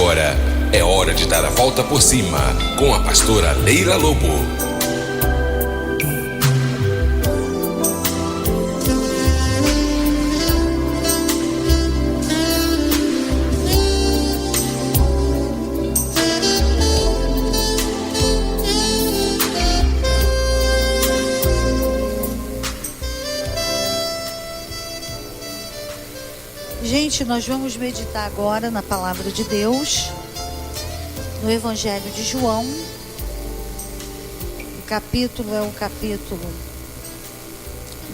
agora é hora de dar a volta por cima com a pastora Leila Lobo. Gente, nós vamos meditar agora na palavra de Deus, no Evangelho de João. O capítulo é o capítulo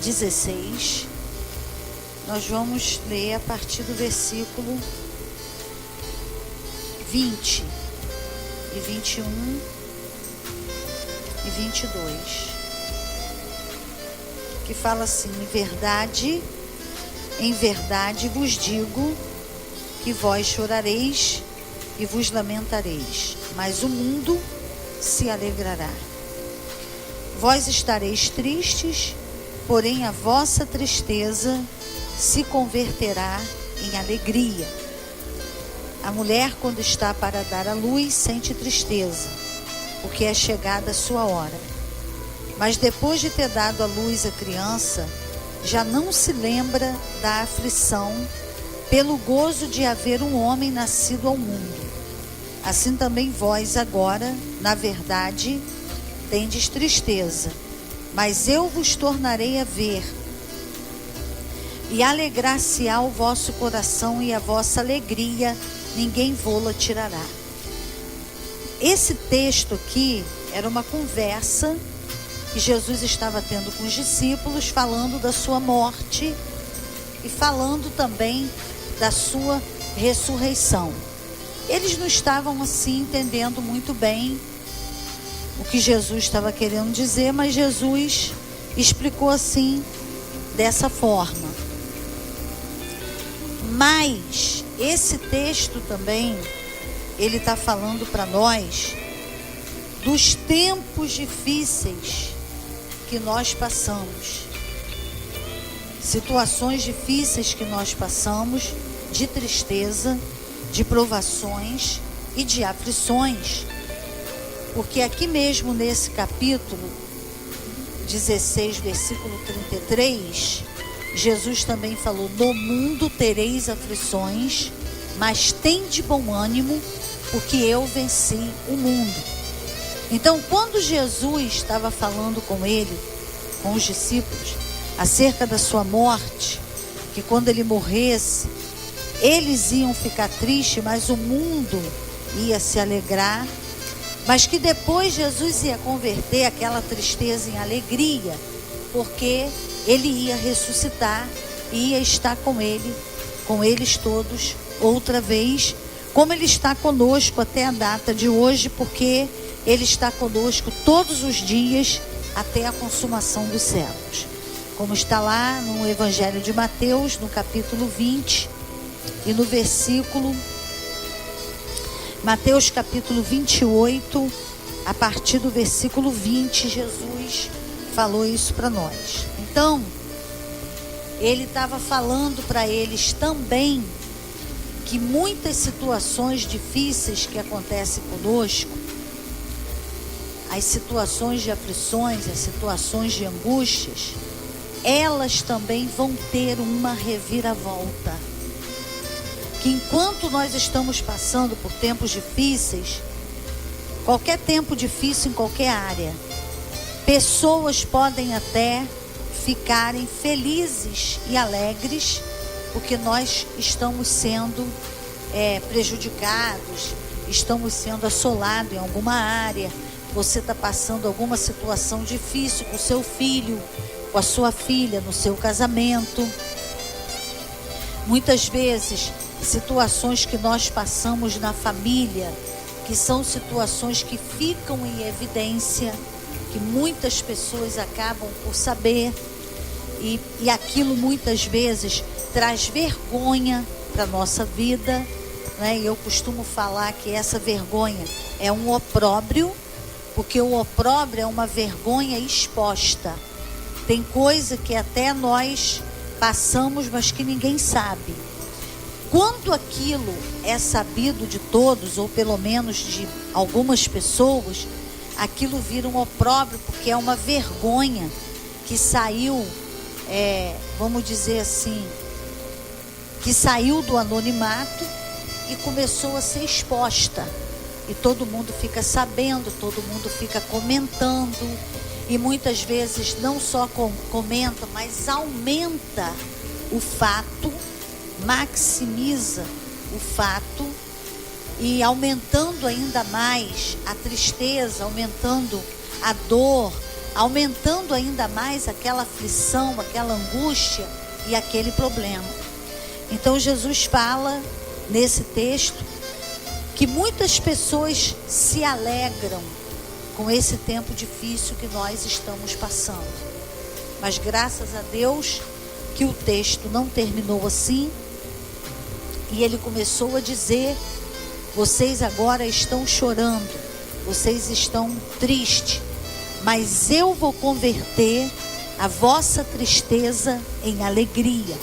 16. Nós vamos ler a partir do versículo 20 e 21 e 22, que fala assim: em verdade vos digo que vós chorareis e vos lamentareis, mas o mundo se alegrará. Vós estareis tristes, porém a vossa tristeza se converterá em alegria. A mulher, quando está para dar à luz, sente tristeza, porque é chegada a sua hora. Mas depois de ter dado à luz a criança, já não se lembra da aflição pelo gozo de haver um homem nascido ao mundo. Assim também vós agora, na verdade, tendes tristeza, mas eu vos tornarei a ver, e alegrar-se-á o vosso coração, e a vossa alegria ninguém vô-la tirará. Esse texto aqui era uma conversa que Jesus estava tendo com os discípulos, falando da sua morte e falando também da sua ressurreição. Eles não estavam assim entendendo muito bem o que Jesus estava querendo dizer, mas Jesus explicou assim, dessa forma. Mas esse texto também, ele está falando para nós dos tempos difíceis que nós passamos, situações difíceis que nós passamos, de tristeza, de provações e de aflições, porque aqui mesmo nesse capítulo 16, versículo 33, Jesus também falou: no mundo tereis aflições, mas tende bom ânimo, porque eu venci o mundo. Então, quando Jesus estava falando com os discípulos, acerca da sua morte, que quando ele morresse, eles iam ficar tristes, mas o mundo ia se alegrar, mas que depois Jesus ia converter aquela tristeza em alegria, porque ele ia ressuscitar e ia estar com eles todos outra vez, como ele está conosco até a data de hoje, porque ele está conosco todos os dias até a consumação dos séculos. Como está lá no Evangelho de Mateus, no capítulo 20, e no versículo, Mateus capítulo 28, a partir do versículo 20, Jesus falou isso para nós. Então, ele estava falando para eles também que muitas situações difíceis que acontecem conosco, as situações de aflições, as situações de angústias, elas também vão ter uma reviravolta. Que enquanto nós estamos passando por tempos difíceis, qualquer tempo difícil em qualquer área, pessoas podem até ficarem felizes e alegres, porque nós estamos sendo prejudicados, estamos sendo assolados em alguma área. Você está passando alguma situação difícil com o seu filho, com a sua filha, no seu casamento. Muitas vezes, situações que nós passamos na família, que são situações que ficam em evidência, que muitas pessoas acabam por saber, e aquilo muitas vezes traz vergonha para a nossa vida, né? E eu costumo falar que essa vergonha é um opróbrio, porque o opróbrio é uma vergonha exposta. Tem coisa que até nós passamos, mas que ninguém sabe. quando aquilo é sabido de todos, ou pelo menos de algumas pessoas, aquilo vira um opróbrio, porque é uma vergonha que saiu, vamos dizer assim, que saiu do anonimato e começou a ser exposta. E todo mundo fica sabendo, todo mundo fica comentando. E muitas vezes não só comenta, mas aumenta o fato, maximiza o fato, e aumentando ainda mais a tristeza, aumentando a dor, aumentando ainda mais aquela aflição, aquela angústia e aquele problema. Então Jesus fala nesse texto que muitas pessoas se alegram com esse tempo difícil que nós estamos passando. Mas graças a Deus que o texto não terminou assim, e ele começou a dizer: vocês agora estão chorando, vocês estão tristes, mas eu vou converter a vossa tristeza em alegria.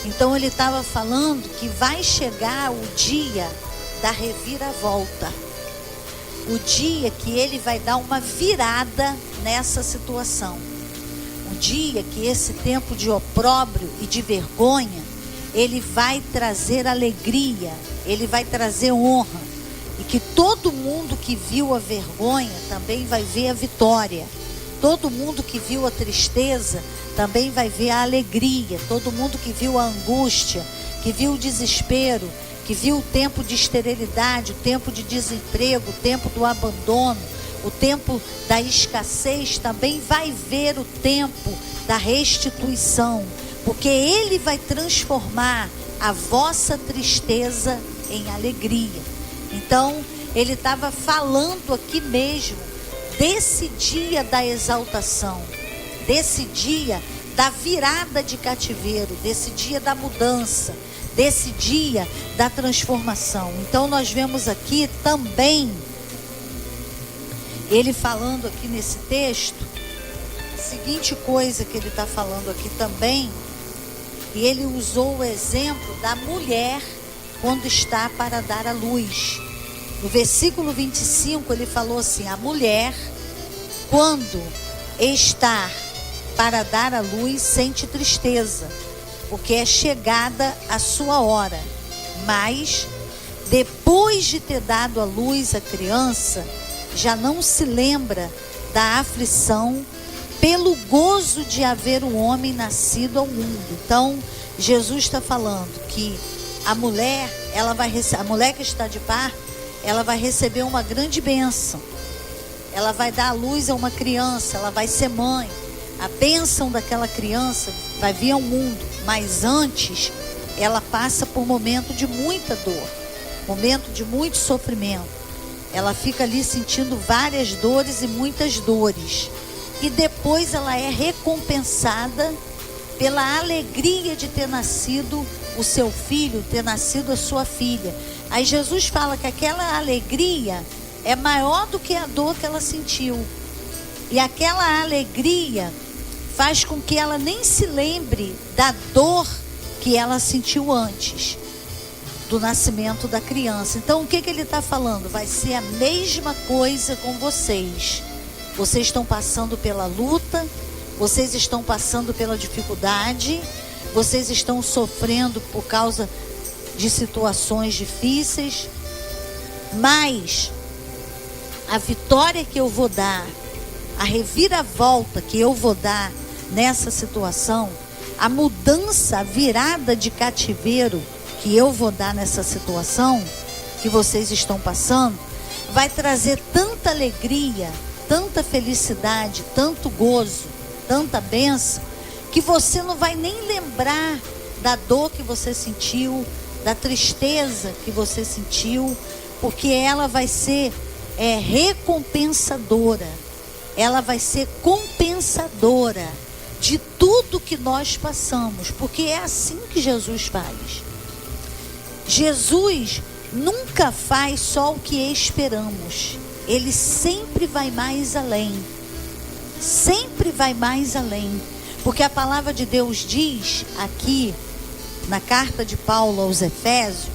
Então ele estava falando que vai chegar o dia da reviravolta, o dia que ele vai dar uma virada nessa situação, o dia que esse tempo de opróbrio e de vergonha, ele vai trazer alegria, ele vai trazer honra, e que todo mundo que viu a vergonha também vai ver a vitória. Todo mundo que viu a tristeza também vai ver a alegria. Todo mundo que viu a angústia, que viu o desespero, que viu o tempo de esterilidade, o tempo de desemprego, o tempo do abandono, o tempo da escassez, também vai ver o tempo da restituição, porque ele vai transformar a vossa tristeza em alegria. Então, ele estava falando aqui mesmo desse dia da exaltação, desse dia da virada de cativeiro, desse dia da mudança, desse dia da transformação. Então nós vemos aqui também, ele falando aqui nesse texto, a seguinte coisa que ele está falando aqui também, e ele usou o exemplo da mulher quando está para dar à luz. No versículo 25 ele falou assim: a mulher, quando está para dar à luz, sente tristeza, porque é chegada a sua hora. Mas, depois de ter dado à luz a criança, já não se lembra da aflição pelo gozo de haver um homem nascido ao mundo. Então, Jesus está falando que a mulher, a mulher que está de parto, ela vai receber uma grande bênção. Ela vai dar à luz a uma criança, ela vai ser mãe. A bênção daquela criança vai vir ao mundo, mas antes ela passa por um momento de muita dor, momento de muito sofrimento. Ela fica ali sentindo várias dores e muitas dores. E depois ela é recompensada pela alegria de ter nascido o seu filho, ter nascido a sua filha. Aí Jesus fala que aquela alegria é maior do que a dor que ela sentiu. E aquela alegria faz com que ela nem se lembre da dor que ela sentiu antes do nascimento da criança. Então o que ele está falando? Vai ser a mesma coisa com vocês. Vocês estão passando pela luta, vocês estão passando pela dificuldade, vocês estão sofrendo por causa de situações difíceis, mas a vitória que eu vou dar, a reviravolta que eu vou dar nessa situação, a mudança, a virada de cativeiro que eu vou dar nessa situação que vocês estão passando, vai trazer tanta alegria, tanta felicidade, tanto gozo, tanta bênção, que você não vai nem lembrar da dor que você sentiu, da tristeza que você sentiu, porque ela vai ser recompensadora, ela vai ser compensadora de tudo que nós passamos, porque é assim que Jesus faz. Jesus nunca faz só o que esperamos, ele sempre vai mais além, sempre vai mais além, porque a palavra de Deus diz aqui na carta de Paulo aos Efésios,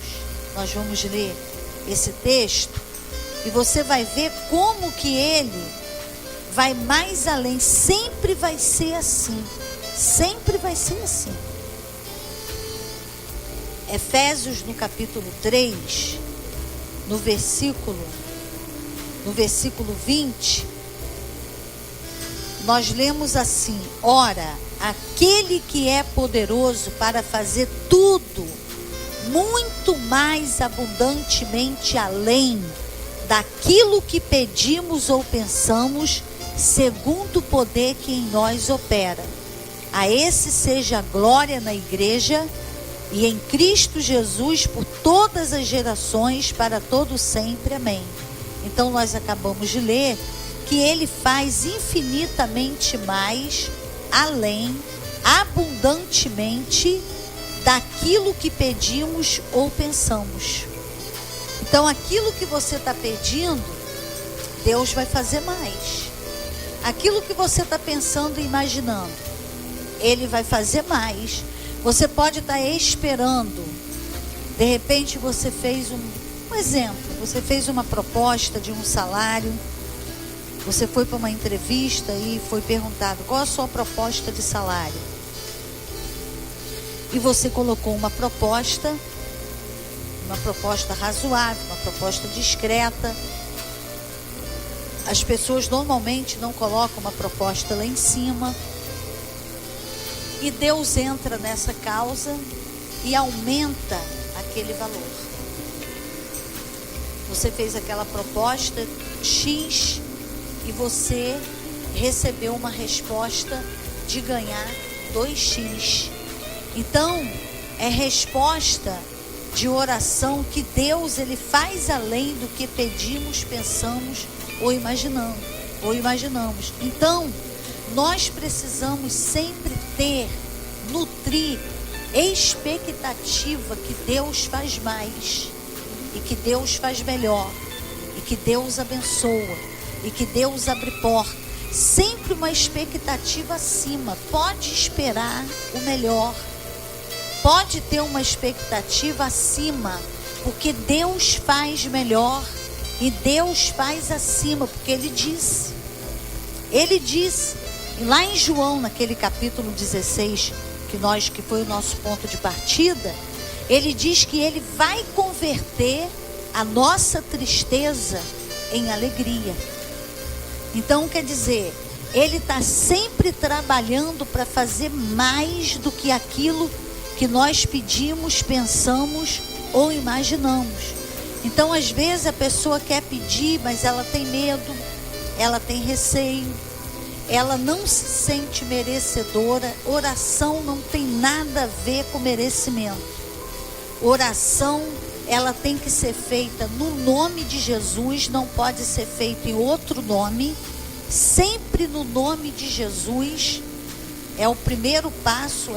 nós vamos ler esse texto, e você vai ver como que ele vai mais além. Sempre vai ser assim. Sempre vai ser assim. Efésios no capítulo 3, no versículo 20, nós lemos assim: ora, aquele que é poderoso para fazer tudo, muito mais abundantemente além daquilo que pedimos ou pensamos, segundo o poder que em nós opera. A esse seja a glória na igreja e em Cristo Jesus por todas as gerações, para todo sempre. Amém. Então nós acabamos de ler que ele faz infinitamente mais, além, abundantemente daquilo que pedimos ou pensamos. Então aquilo que você está pedindo, Deus vai fazer mais. Aquilo que você está pensando e imaginando, Ele vai fazer mais. Você pode estar esperando. De repente você fez um exemplo. Você fez uma proposta de um salário. Você foi para uma entrevista e foi perguntado: qual a sua proposta de salário? E você colocou uma proposta razoável, uma proposta discreta. As pessoas normalmente não colocam uma proposta lá em cima. E Deus entra nessa causa e aumenta aquele valor. Você fez aquela proposta X e você recebeu uma resposta de ganhar 2x. Então, é resposta de oração que Deus, Ele faz além do que pedimos, pensamos ou imaginamos. Então, nós precisamos sempre nutrir expectativa que Deus faz mais, e que Deus faz melhor, e que Deus abençoa, e que Deus abre porta. Sempre uma expectativa acima. Pode esperar o melhor. Pode ter uma expectativa acima, porque Deus faz melhor e Deus faz acima, porque Ele disse. Lá em João, naquele capítulo 16, que foi o nosso ponto de partida, Ele diz que Ele vai converter a nossa tristeza em alegria. Então, quer dizer, Ele está sempre trabalhando para fazer mais do que aquilo que nós pedimos, pensamos ou imaginamos. Então, às vezes a pessoa quer pedir, mas ela tem medo, ela tem receio, ela não se sente merecedora. Oração não tem nada a ver com merecimento. Oração, ela tem que ser feita no nome de Jesus, não pode ser feita em outro nome, sempre no nome de Jesus. É o primeiro passo,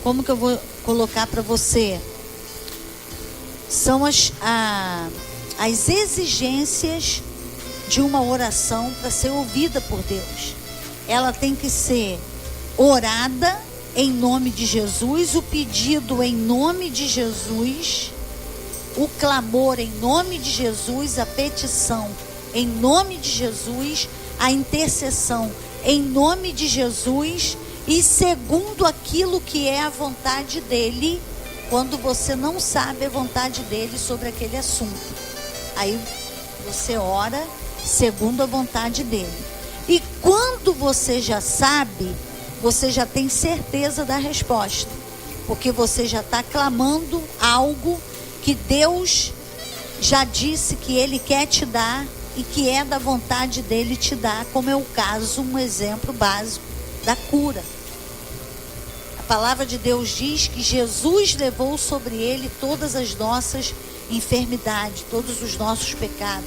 como que eu vou colocar para você? São as exigências de uma oração para ser ouvida por Deus. Ela tem que ser orada em nome de Jesus, o pedido em nome de Jesus, o clamor em nome de Jesus, a petição em nome de Jesus, a intercessão em nome de Jesus, e segundo aquilo que é a vontade dele, quando você não sabe a vontade dele sobre aquele assunto. Aí você ora segundo a vontade dele. E quando você já sabe, você já tem certeza da resposta, porque você já está clamando algo que Deus já disse que Ele quer te dar e que é da vontade dele te dar, como é o caso, um exemplo básico da cura. A palavra de Deus diz que Jesus levou sobre Ele todas as nossas enfermidades, todos os nossos pecados,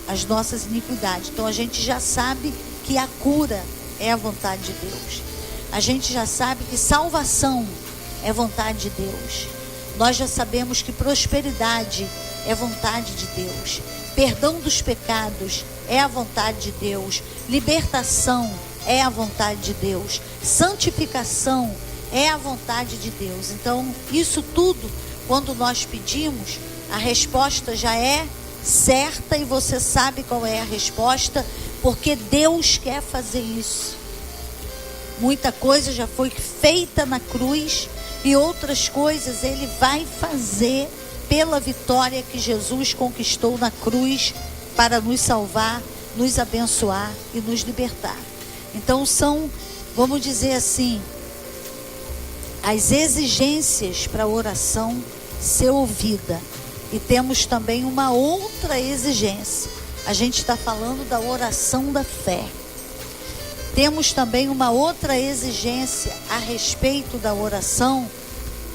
as nossas iniquidades. Então a gente já sabe que a cura é a vontade de Deus. A gente já sabe que salvação é vontade de Deus. Nós já sabemos que prosperidade é vontade de Deus. Perdão dos pecados é a vontade de Deus. Libertação é a vontade de Deus. Santificação é a vontade de Deus. Então, isso tudo, quando nós pedimos, a resposta já é certa e você sabe qual é a resposta, porque Deus quer fazer isso. Muita coisa já foi feita na cruz e outras coisas Ele vai fazer pela vitória que Jesus conquistou na cruz para nos salvar, nos abençoar e nos libertar. Então são, vamos dizer assim, as exigências para a oração ser ouvida. E temos também uma outra exigência. A gente está falando da oração da fé. Temos também uma outra exigência a respeito da oração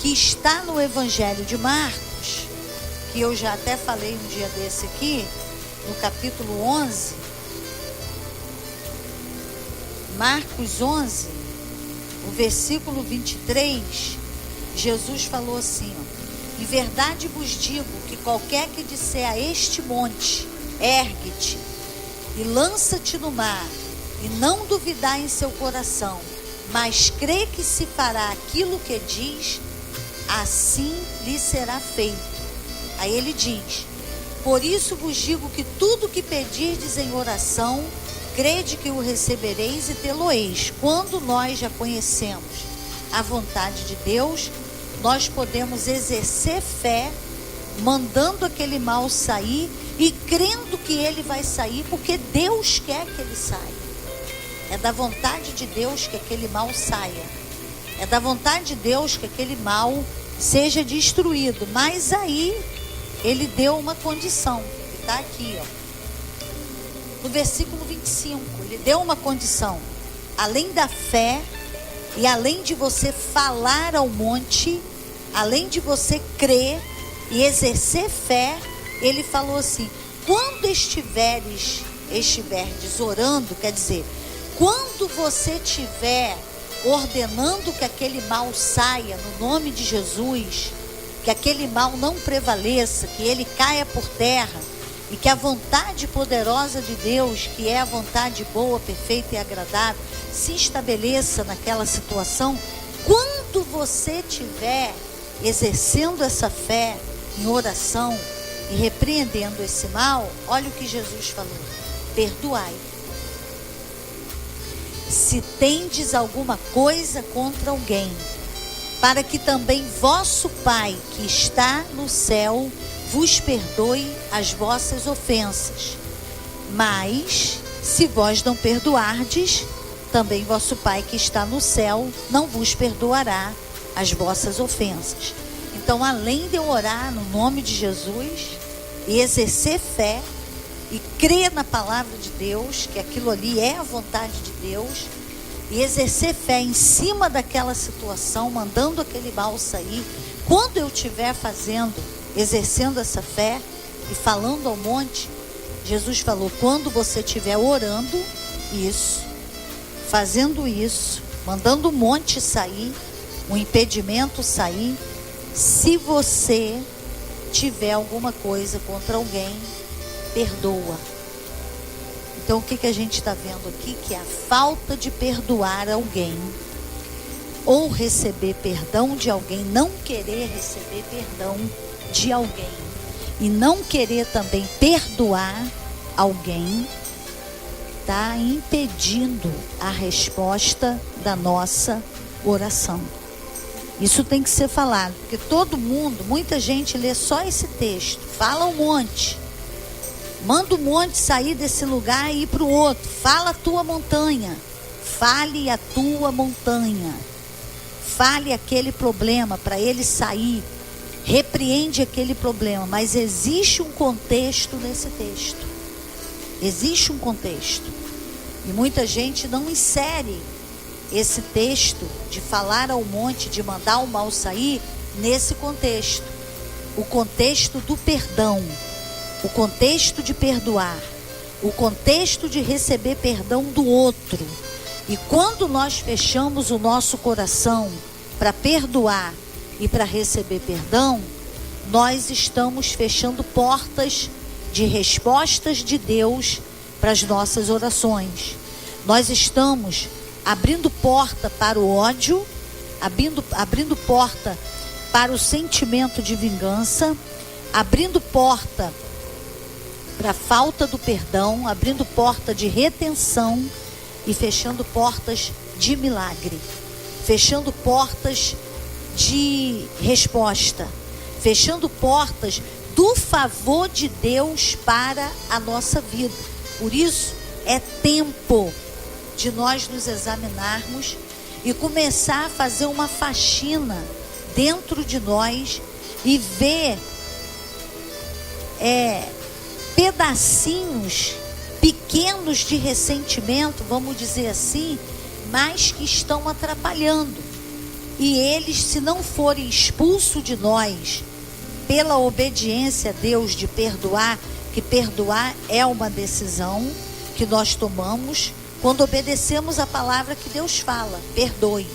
que está no Evangelho de Marcos, que eu já até falei um dia desse aqui, no capítulo 11. Marcos 11, o versículo 23, Jesus falou assim, ó: em verdade vos digo que qualquer que disser a este monte, ergue-te e lança-te no mar, e não duvidar em seu coração, mas crê que se fará aquilo que diz, assim lhe será feito. Aí ele diz: por isso vos digo que tudo que pedirdes em oração, crede que o recebereis e tê-lo-eis. Quando nós já conhecemos a vontade de Deus, nós podemos exercer fé, mandando aquele mal sair e crendo que ele vai sair, porque Deus quer que ele saia. É da vontade de Deus que aquele mal saia. É da vontade de Deus que aquele mal seja destruído. Mas aí ele deu uma condição, que está aqui, ó, no versículo 25. Ele deu uma condição. Além da fé e além de você falar ao monte, além de você crer e exercer fé, ele falou assim: quando estiverdes orando, quer dizer, quando você estiver ordenando que aquele mal saia no nome de Jesus, que aquele mal não prevaleça, que ele caia por terra, e que a vontade poderosa de Deus, que é a vontade boa, perfeita e agradável, se estabeleça naquela situação, quando você estiver exercendo essa fé em oração e repreendendo esse mal, olha o que Jesus falou: perdoai. Se tendes alguma coisa contra alguém, para que também vosso Pai que está no céu vos perdoe as vossas ofensas. Mas, se vós não perdoardes, também vosso Pai que está no céu não vos perdoará as vossas ofensas. Então, além de eu orar no nome de Jesus e exercer fé e crer na palavra de Deus, que aquilo ali é a vontade de Deus, e exercer fé em cima daquela situação, mandando aquele mal sair, quando eu estiver exercendo essa fé e falando ao monte, Jesus falou: quando você estiver orando isso, fazendo isso, mandando o monte sair, o impedimento sair, se você tiver alguma coisa contra alguém, perdoa. Então o que a gente está vendo aqui? Que a falta de perdoar alguém, ou receber perdão de alguém, não querer receber perdão de alguém, e não querer também perdoar alguém, está impedindo a resposta da nossa oração. Isso tem que ser falado, porque todo mundo, muita gente lê só esse texto, fala um monte, manda o monte sair desse lugar e ir para o outro, fala a tua montanha, fale a tua montanha, fale aquele problema para ele sair, repreende aquele problema, mas existe um contexto nesse texto, existe um contexto, e muita gente não insere esse texto de falar ao monte, de mandar o mal sair, nesse contexto, o contexto do perdão, o contexto de perdoar, o contexto de receber perdão do outro. E quando nós fechamos o nosso coração para perdoar e para receber perdão, nós estamos fechando portas de respostas de Deus para as nossas orações. nós estamos abrindo porta para o ódio, abrindo porta para o sentimento de vingança, abrindo porta para a falta do perdão, abrindo porta de retenção e fechando portas de milagre, fechando portas de resposta, fechando portas do favor de Deus para a nossa vida. Por isso, é tempo de nós nos examinarmos e começar a fazer uma faxina dentro de nós e ver pedacinhos pequenos de ressentimento, vamos dizer assim, mas que estão atrapalhando. E eles, se não forem expulsos de nós pela obediência a Deus de perdoar, que perdoar é uma decisão que nós tomamos quando obedecemos a palavra que Deus fala, perdoe.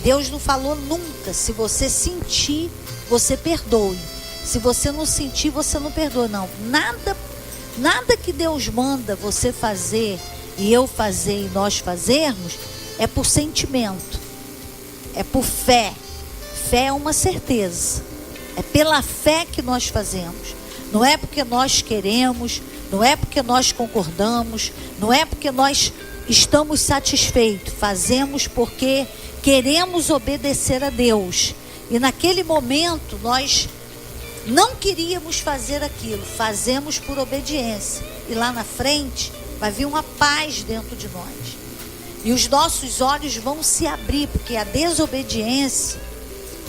Deus não falou nunca, se você sentir, você perdoe. Se você não sentir, você não perdoa. Não, nada que Deus manda você fazer e eu fazer e nós fazermos é por sentimento, é por fé. Fé é uma certeza, é pela fé que nós fazemos. Não é porque nós queremos, não é porque nós concordamos, não é porque nós estamos satisfeitos. Fazemos porque queremos obedecer a Deus. E naquele momento nós não queríamos fazer aquilo, fazemos por obediência. E lá na frente vai vir uma paz dentro de nós. E os nossos olhos vão se abrir, porque a desobediência,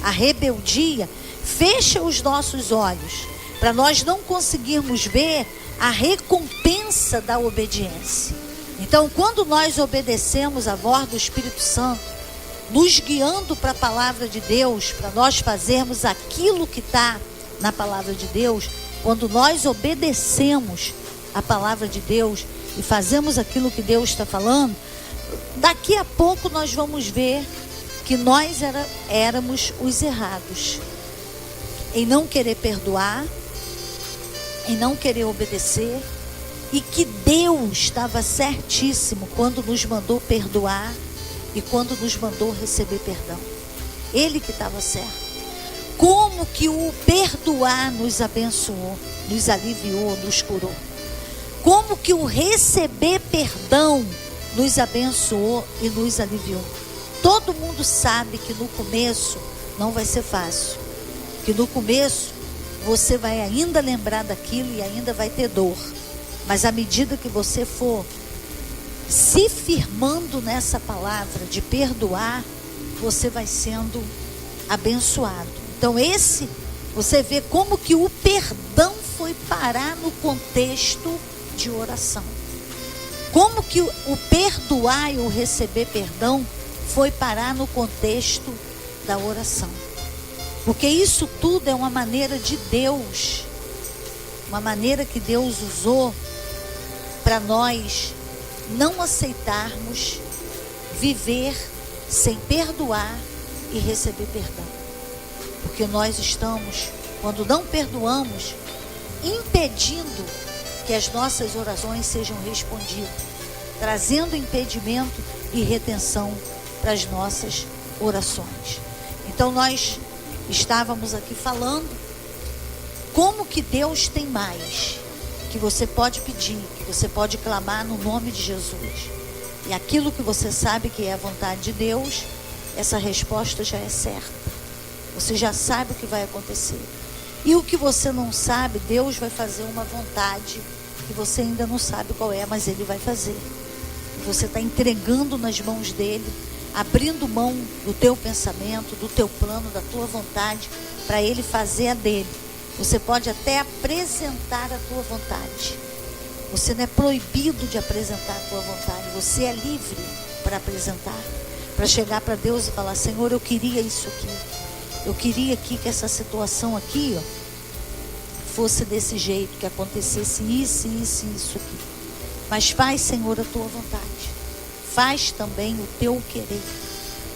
a rebeldia, fecha os nossos olhos, para nós não conseguirmos ver a recompensa da obediência. Então, quando nós obedecemos a voz do Espírito Santo, nos guiando para a palavra de Deus, para nós fazermos aquilo que está na palavra de Deus, quando nós obedecemos a palavra de Deus e fazemos aquilo que Deus está falando, daqui a pouco nós vamos ver que nós éramos os errados em não querer perdoar, em não querer obedecer, e que Deus estava certíssimo quando nos mandou perdoar e quando nos mandou receber perdão. Ele que estava certo. Como que o perdoar nos abençoou, nos aliviou, nos curou. Como que o receber perdão nos abençoou e nos aliviou. Todo mundo sabe que no começo não vai ser fácil. Que no começo você vai ainda lembrar daquilo e ainda vai ter dor. Mas à medida que você for se firmando nessa palavra de perdoar, você vai sendo abençoado. Então você vê como que o perdão foi parar no contexto de oração. Como que o perdoar e o receber perdão foi parar no contexto da oração. Porque isso tudo é uma maneira de Deus, uma maneira que Deus usou para nós não aceitarmos viver sem perdoar e receber perdão. Porque nós estamos, quando não perdoamos, impedindo que as nossas orações sejam respondidas, trazendo impedimento e retenção para as nossas orações. Então nós estávamos aqui falando como que Deus tem mais, que você pode pedir, que você pode clamar no nome de Jesus. E aquilo que você sabe que é a vontade de Deus, essa resposta já é certa. Você já sabe o que vai acontecer. E o que você não sabe, Deus vai fazer uma vontade que você ainda não sabe qual é, mas Ele vai fazer. E você está entregando nas mãos dEle, abrindo mão do teu pensamento, do teu plano, da tua vontade, para Ele fazer a dele. Você pode até apresentar a tua vontade. Você não é proibido de apresentar a tua vontade. Você é livre para apresentar, para chegar para Deus e falar: Senhor, eu queria isso aqui. Eu queria aqui que essa situação aqui, fosse desse jeito, que acontecesse isso, isso e isso aqui. Mas faz, Senhor, a tua vontade. Faz também o teu querer.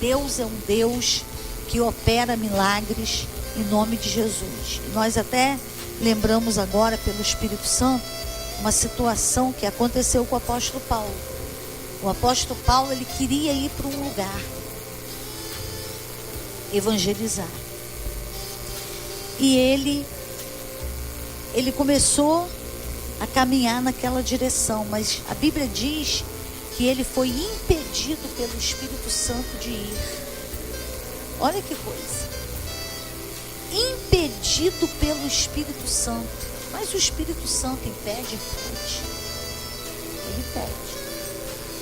Deus é um Deus que opera milagres em nome de Jesus. E nós até lembramos agora, pelo Espírito Santo, uma situação que aconteceu com o apóstolo Paulo. O apóstolo Paulo, ele queria ir para um lugar, evangelizar. E ele começou a caminhar naquela direção, mas a Bíblia diz que ele foi impedido pelo Espírito Santo de ir. Olha que coisa. Impedido pelo Espírito Santo. Mas o Espírito Santo impede? Ele impede.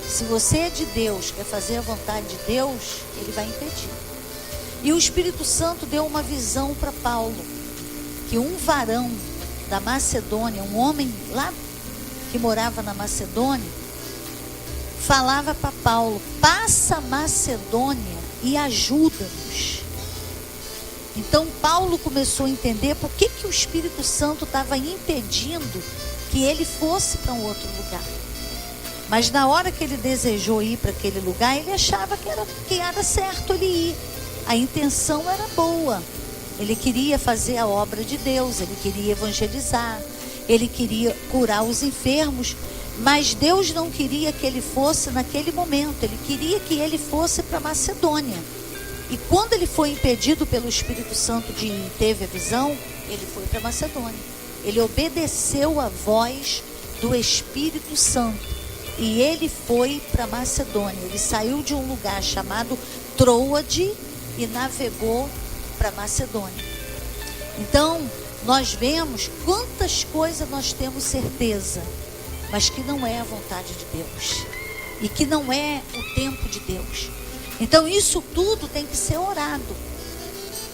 Se você é de Deus, quer fazer a vontade de Deus, ele vai impedir. E o Espírito Santo deu uma visão para Paulo, que um varão da Macedônia, um homem lá que morava na Macedônia, falava para Paulo: passa a Macedônia e ajuda-nos. Então Paulo começou a entender por que o Espírito Santo estava impedindo que ele fosse para um outro lugar. Mas na hora que ele desejou ir para aquele lugar, ele achava que era certo ele ir. A intenção era boa. Ele queria fazer a obra de Deus, ele queria evangelizar, ele queria curar os enfermos, mas Deus não queria que ele fosse naquele momento, ele queria que ele fosse para Macedônia. E quando ele foi impedido pelo Espírito Santo de ir, teve a visão, ele foi para Macedônia. Ele obedeceu a voz do Espírito Santo e ele foi para Macedônia. Ele saiu de um lugar chamado Troade e navegou para Macedônia. Então, nós vemos quantas coisas nós temos certeza, mas que não é a vontade de Deus e que não é o tempo de Deus. Então, isso tudo tem que ser orado.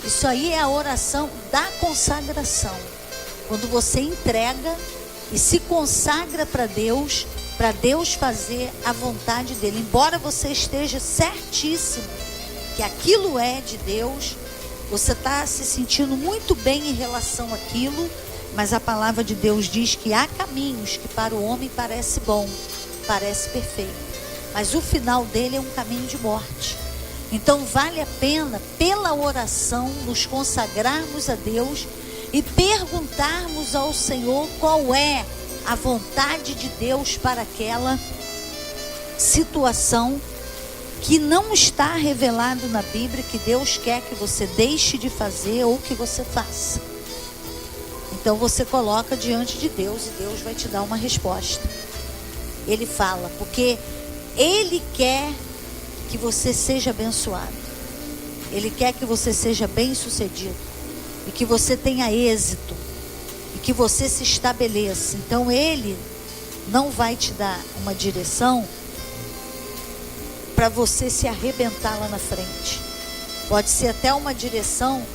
Isso aí é a oração da consagração. Quando você entrega e se consagra para Deus fazer a vontade dele. Embora você esteja certíssimo que aquilo é de Deus, você está se sentindo muito bem em relação àquilo, mas a palavra de Deus diz que há caminhos que para o homem parece bom, parece perfeito, mas o final dele é um caminho de morte. Então vale a pena, pela oração, nos consagrarmos a Deus e perguntarmos ao Senhor qual é a vontade de Deus para aquela situação que não está revelado na Bíblia, que Deus quer que você deixe de fazer ou que você faça. Então você coloca diante de Deus e Deus vai te dar uma resposta. Ele fala, porque Ele quer que você seja abençoado. Ele quer que você seja bem-sucedido e que você tenha êxito e que você se estabeleça. Então Ele não vai te dar uma direção para você se arrebentar lá na frente. Pode ser até uma direção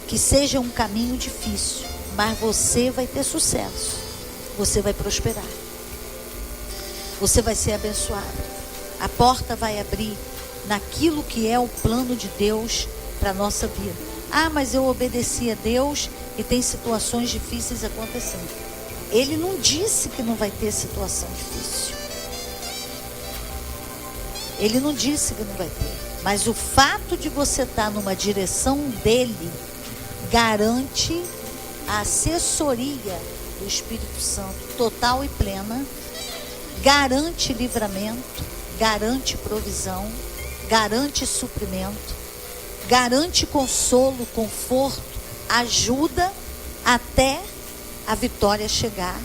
que seja um caminho difícil, mas você vai ter sucesso, você vai prosperar, você vai ser abençoado. A porta vai abrir naquilo que é o plano de Deus para a nossa vida. Ah, mas eu obedeci a Deus e tem situações difíceis acontecendo. Ele não disse que não vai ter situação difícil. Ele não disse que não vai ter. Mas o fato de você estar numa direção dele garante a assessoria do Espírito Santo total e plena, garante livramento, garante provisão, garante suprimento, garante consolo, conforto, ajuda até a vitória chegar,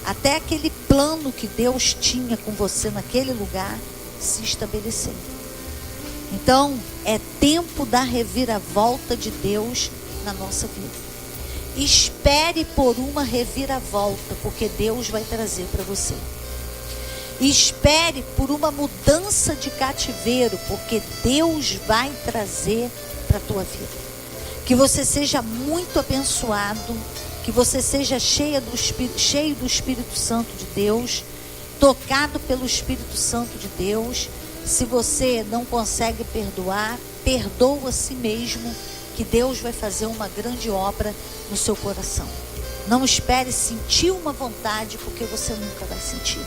até aquele plano que Deus tinha com você naquele lugar se estabelecer. Então, é tempo da reviravolta de Deus na nossa vida. Espere por uma reviravolta, porque Deus vai trazer para você. Espere por uma mudança de cativeiro, porque Deus vai trazer para a tua vida. Que você seja muito abençoado, que você seja cheio do Espírito Santo de Deus, tocado pelo Espírito Santo de Deus. Se você não consegue perdoar, perdoa a si mesmo, que Deus vai fazer uma grande obra no seu coração. Não espere sentir uma vontade, porque você nunca vai sentir.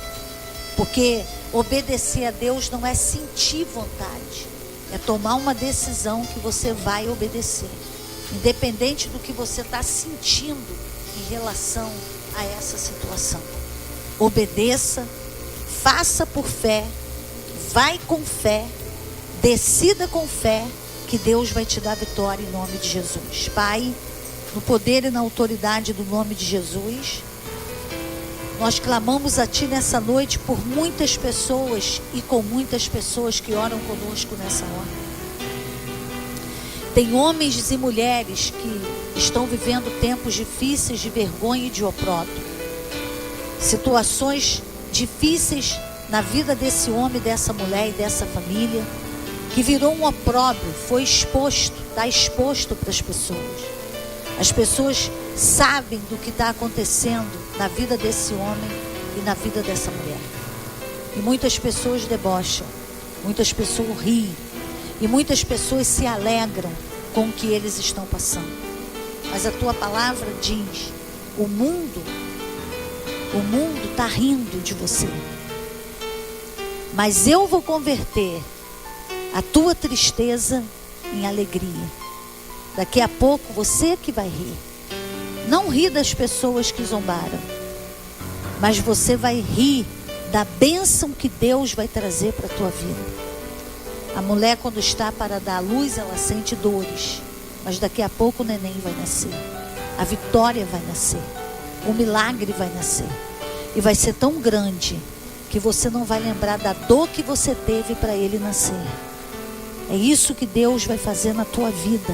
Porque obedecer a Deus não é sentir vontade, é tomar uma decisão que você vai obedecer, independente do que você está sentindo em relação a essa situação. Obedeça, faça por fé, vai com fé, decida com fé, que Deus vai te dar vitória em nome de Jesus. Pai, no poder e na autoridade do nome de Jesus, nós clamamos a Ti nessa noite por muitas pessoas e com muitas pessoas que oram conosco nessa hora. Tem homens e mulheres que estão vivendo tempos difíceis de vergonha e de opróbrio. Situações difíceis na vida desse homem, dessa mulher e dessa família, que virou um opróbrio, foi exposto, está exposto para as pessoas. As pessoas sabem do que está acontecendo na vida desse homem e na vida dessa mulher. E muitas pessoas debocham, muitas pessoas riem, e muitas pessoas se alegram com o que eles estão passando. Mas a tua palavra diz: o mundo está rindo de você. Mas eu vou converter a tua tristeza em alegria. Daqui a pouco você que vai rir. Não ri das pessoas que zombaram, mas você vai rir da bênção que Deus vai trazer para a tua vida. A mulher, quando está para dar à luz, ela sente dores, mas daqui a pouco o neném vai nascer, a vitória vai nascer, o milagre vai nascer, e vai ser tão grande que você não vai lembrar da dor que você teve para ele nascer. É isso que Deus vai fazer na tua vida,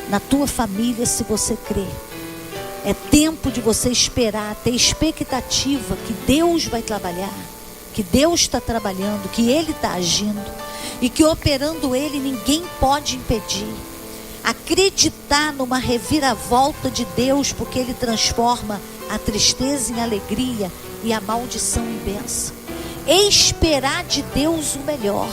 na tua família, se você crer. É tempo de você esperar, ter expectativa que Deus vai trabalhar, que Deus está trabalhando, que Ele está agindo, e que operando Ele ninguém pode impedir. Acreditar numa reviravolta de Deus, porque Ele transforma a tristeza em alegria e a maldição em bênção. Esperar de Deus o melhor.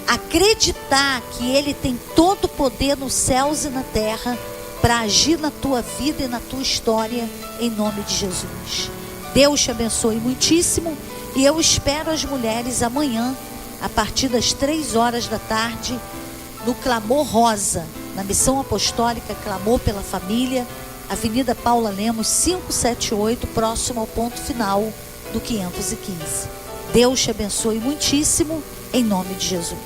Acreditar que Ele tem todo o poder nos céus e na terra para agir na tua vida e na tua história, em nome de Jesus. Deus te abençoe muitíssimo, e eu espero as mulheres amanhã, a partir das 3 horas da tarde, no Clamor Rosa, na Missão Apostólica Clamor pela Família, Avenida Paula Lemos, 578, próximo ao ponto final do 515. Deus te abençoe muitíssimo, em nome de Jesus.